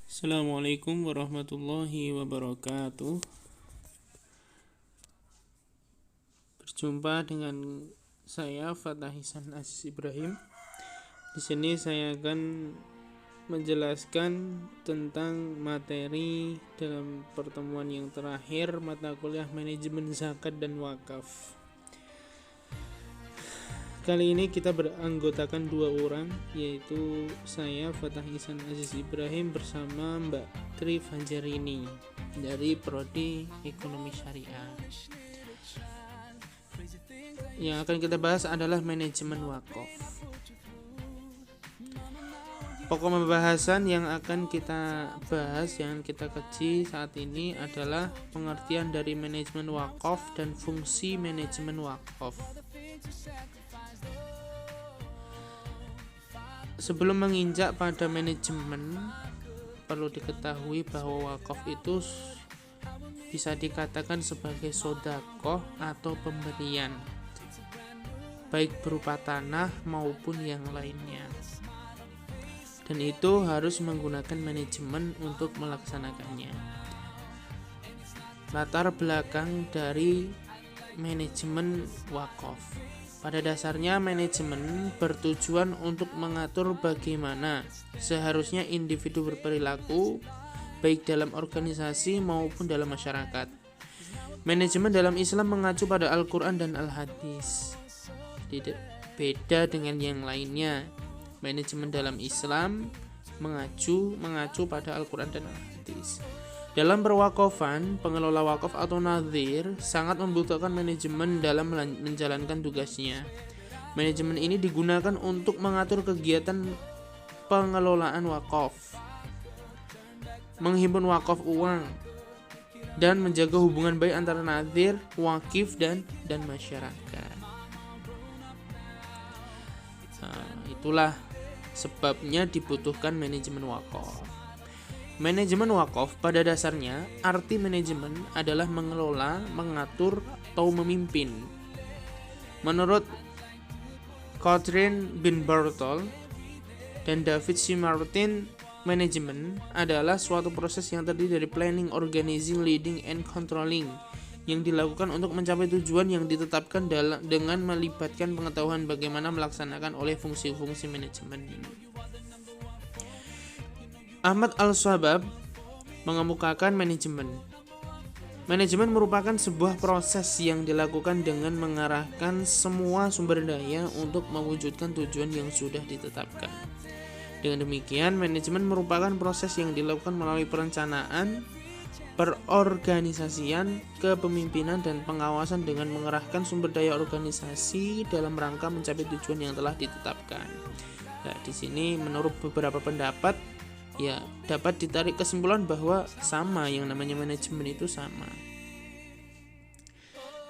Assalamualaikum warahmatullahi wabarakatuh. Berjumpa dengan saya Fatah Ihsan Aziz Ibrahim. Di sini saya akan menjelaskan tentang materi dalam pertemuan yang terakhir mata kuliah manajemen zakat dan wakaf. Kali ini kita beranggotakan 2 orang, yaitu saya Fatah Ihsan Aziz Ibrahim bersama Mbak Tri Fanjarini dari Prodi Ekonomi Syariah. Yang akan kita bahas adalah manajemen wakaf. Pokok pembahasan yang akan kita bahas, yang kita kaji saat ini adalah pengertian dari manajemen wakaf dan fungsi manajemen wakaf. Sebelum menginjak pada manajemen, perlu diketahui bahwa wakaf itu bisa dikatakan sebagai sedekah atau pemberian, baik berupa tanah maupun yang lainnya. Dan itu harus menggunakan manajemen untuk melaksanakannya. Latar belakang dari manajemen wakaf. Pada dasarnya manajemen bertujuan untuk mengatur bagaimana seharusnya individu berperilaku baik dalam organisasi maupun dalam masyarakat. Manajemen dalam Islam mengacu pada Al-Quran dan Al-Hadis. Tidak beda dengan yang lainnya. Manajemen dalam Islam mengacu pada Al-Quran dan Al-Hadis. Dalam perwakafan, pengelola wakaf atau nadhir sangat membutuhkan manajemen dalam menjalankan tugasnya. Manajemen ini digunakan untuk mengatur kegiatan pengelolaan wakaf, menghimpun wakaf uang, dan menjaga hubungan baik antara nadhir, wakif, dan masyarakat. Itulah sebabnya dibutuhkan manajemen wakaf. Manajemen wakaf pada dasarnya, arti manajemen adalah mengelola, mengatur, atau memimpin. Menurut Catherine bin Bartol dan David C. Martin, manajemen adalah suatu proses yang terdiri dari planning, organizing, leading, and controlling yang dilakukan untuk mencapai tujuan yang ditetapkan dengan melibatkan pengetahuan bagaimana melaksanakan oleh fungsi-fungsi manajemen ini. Ahmad Al-Shabab mengemukakan manajemen. Manajemen merupakan sebuah proses yang dilakukan dengan mengarahkan semua sumber daya untuk mewujudkan tujuan yang sudah ditetapkan. Dengan demikian, manajemen merupakan proses yang dilakukan melalui perencanaan, perorganisasian, kepemimpinan, dan pengawasan dengan mengerahkan sumber daya organisasi dalam rangka mencapai tujuan yang telah ditetapkan. Nah, di sini menurut beberapa pendapat dapat ditarik kesimpulan bahwa sama, yang namanya manajemen itu sama.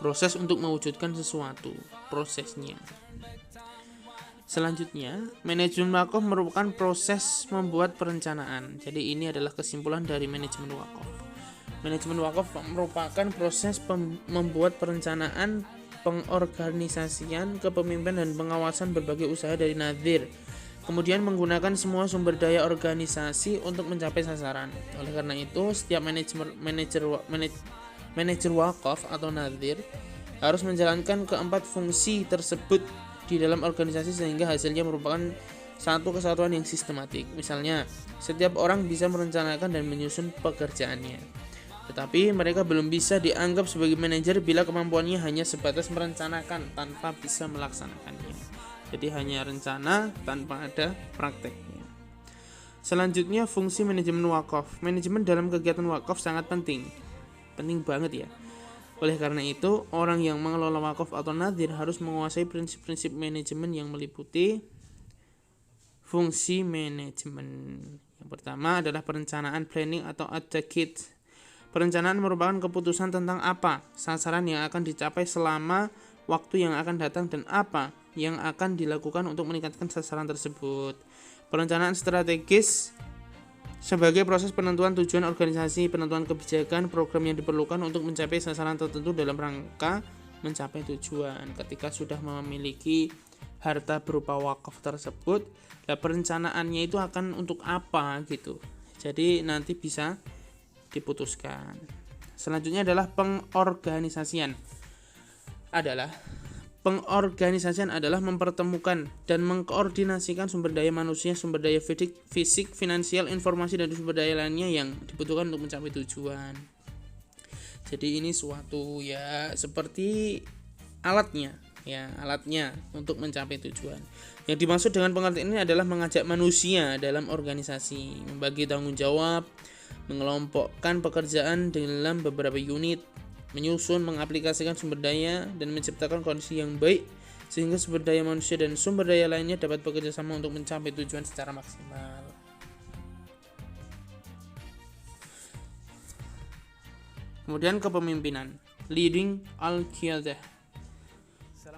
Proses untuk mewujudkan sesuatu, prosesnya. Selanjutnya, manajemen wakaf merupakan proses membuat perencanaan. Jadi ini adalah kesimpulan dari manajemen wakaf. Manajemen wakaf merupakan proses membuat perencanaan, pengorganisasian, kepemimpinan, dan pengawasan berbagai usaha dari nadhir, kemudian menggunakan semua sumber daya organisasi untuk mencapai sasaran. Oleh karena itu, setiap manajer wakaf atau nadhir harus menjalankan keempat fungsi tersebut di dalam organisasi sehingga hasilnya merupakan satu kesatuan yang sistematik. Misalnya, setiap orang bisa merencanakan dan menyusun pekerjaannya, tetapi mereka belum bisa dianggap sebagai manajer bila kemampuannya hanya sebatas merencanakan tanpa bisa melaksanakannya. Jadi hanya rencana tanpa ada prakteknya. Selanjutnya, fungsi manajemen wakaf. Manajemen dalam kegiatan wakaf sangat penting banget ya. Oleh karena itu, orang yang mengelola wakaf atau nadhir harus menguasai prinsip-prinsip manajemen yang meliputi fungsi manajemen. Yang pertama adalah perencanaan, planning atau advocate. Perencanaan merupakan keputusan tentang apa sasaran yang akan dicapai selama waktu yang akan datang dan apa yang akan dilakukan untuk meningkatkan sasaran tersebut. Perencanaan strategis sebagai proses penentuan tujuan organisasi, penentuan kebijakan, program yang diperlukan untuk mencapai sasaran tertentu dalam rangka mencapai tujuan. Ketika sudah memiliki harta berupa wakaf tersebut, perencanaannya itu akan untuk apa gitu. Jadi nanti bisa diputuskan. Selanjutnya adalah pengorganisasian. Pengorganisasian adalah mempertemukan dan mengkoordinasikan sumber daya manusia, sumber daya fisik, finansial, informasi, dan sumber daya lainnya yang dibutuhkan untuk mencapai tujuan. Jadi ini suatu seperti alatnya untuk mencapai tujuan. Yang dimaksud dengan pengertian ini adalah mengajak manusia dalam organisasi, membagi tanggung jawab, mengelompokkan pekerjaan dalam beberapa unit, menyusun, mengaplikasikan sumber daya, dan menciptakan kondisi yang baik sehingga sumber daya manusia dan sumber daya lainnya dapat bekerja sama untuk mencapai tujuan secara maksimal. Kemudian kepemimpinan, leading al-qiyadah.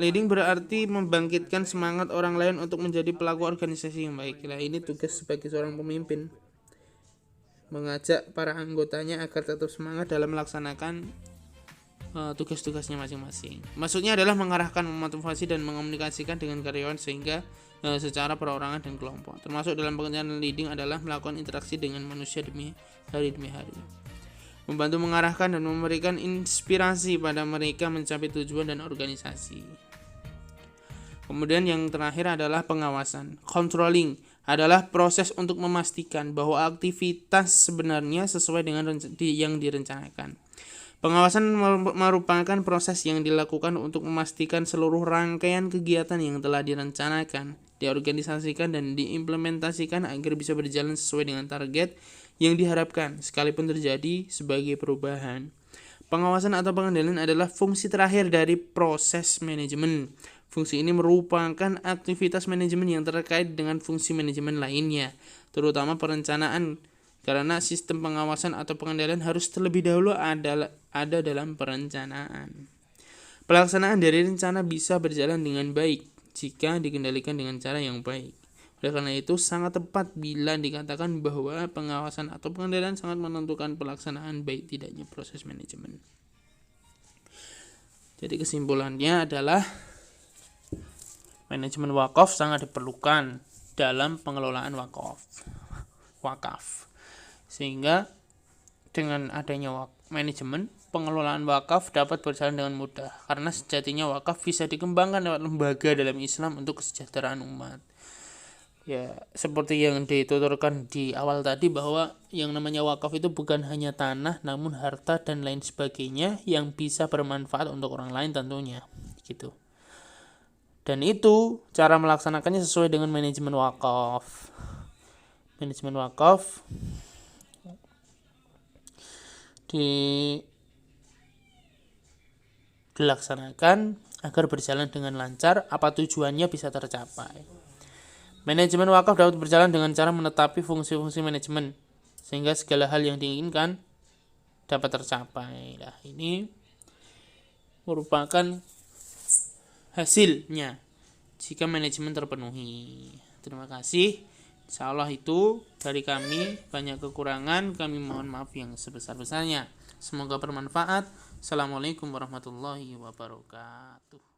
Leading berarti membangkitkan semangat orang lain untuk menjadi pelaku organisasi yang baik. Ini tugas sebagai seorang pemimpin, mengajak para anggotanya agar tetap semangat dalam melaksanakan tugas-tugasnya masing-masing. Maksudnya adalah mengarahkan, memotivasi, dan mengomunikasikan dengan karyawan sehingga secara perorangan dan kelompok. Termasuk dalam pekerjaan leading adalah melakukan interaksi dengan manusia demi hari, membantu mengarahkan dan memberikan inspirasi pada mereka mencapai tujuan dan organisasi. Kemudian yang terakhir adalah pengawasan. Controlling adalah proses untuk memastikan bahwa aktivitas sebenarnya sesuai dengan yang direncanakan. Pengawasan merupakan proses yang dilakukan untuk memastikan seluruh rangkaian kegiatan yang telah direncanakan, diorganisasikan, dan diimplementasikan agar bisa berjalan sesuai dengan target yang diharapkan, sekalipun terjadi sebagai perubahan. Pengawasan atau pengendalian adalah fungsi terakhir dari proses manajemen. Fungsi ini merupakan aktivitas manajemen yang terkait dengan fungsi manajemen lainnya, terutama perencanaan, karena sistem pengawasan atau pengendalian harus terlebih dahulu ada dalam perencanaan. Pelaksanaan dari rencana bisa berjalan dengan baik jika dikendalikan dengan cara yang baik. Oleh karena itu, sangat tepat bila dikatakan bahwa pengawasan atau pengendalian sangat menentukan pelaksanaan baik tidaknya proses manajemen. Jadi kesimpulannya adalah manajemen wakaf sangat diperlukan dalam pengelolaan wakaf. Sehingga dengan adanya manajemen, pengelolaan wakaf dapat berjalan dengan mudah, karena sejatinya wakaf bisa dikembangkan lewat lembaga dalam Islam untuk kesejahteraan umat. Seperti yang dituturkan di awal tadi, bahwa yang namanya wakaf itu bukan hanya tanah, namun harta dan lain sebagainya yang bisa bermanfaat untuk orang lain tentunya, gitu. Dan itu cara melaksanakannya sesuai dengan manajemen wakaf. Manajemen wakaf dilaksanakan agar berjalan dengan lancar, apa tujuannya bisa tercapai. Manajemen wakaf dapat berjalan dengan cara menetapi fungsi-fungsi manajemen sehingga segala hal yang diinginkan dapat tercapai. Ini merupakan hasilnya jika manajemen terpenuhi. Terima kasih. Insyaallah itu dari kami, banyak kekurangan kami mohon maaf yang sebesar-besarnya. Semoga bermanfaat. Assalamualaikum warahmatullahi wabarakatuh.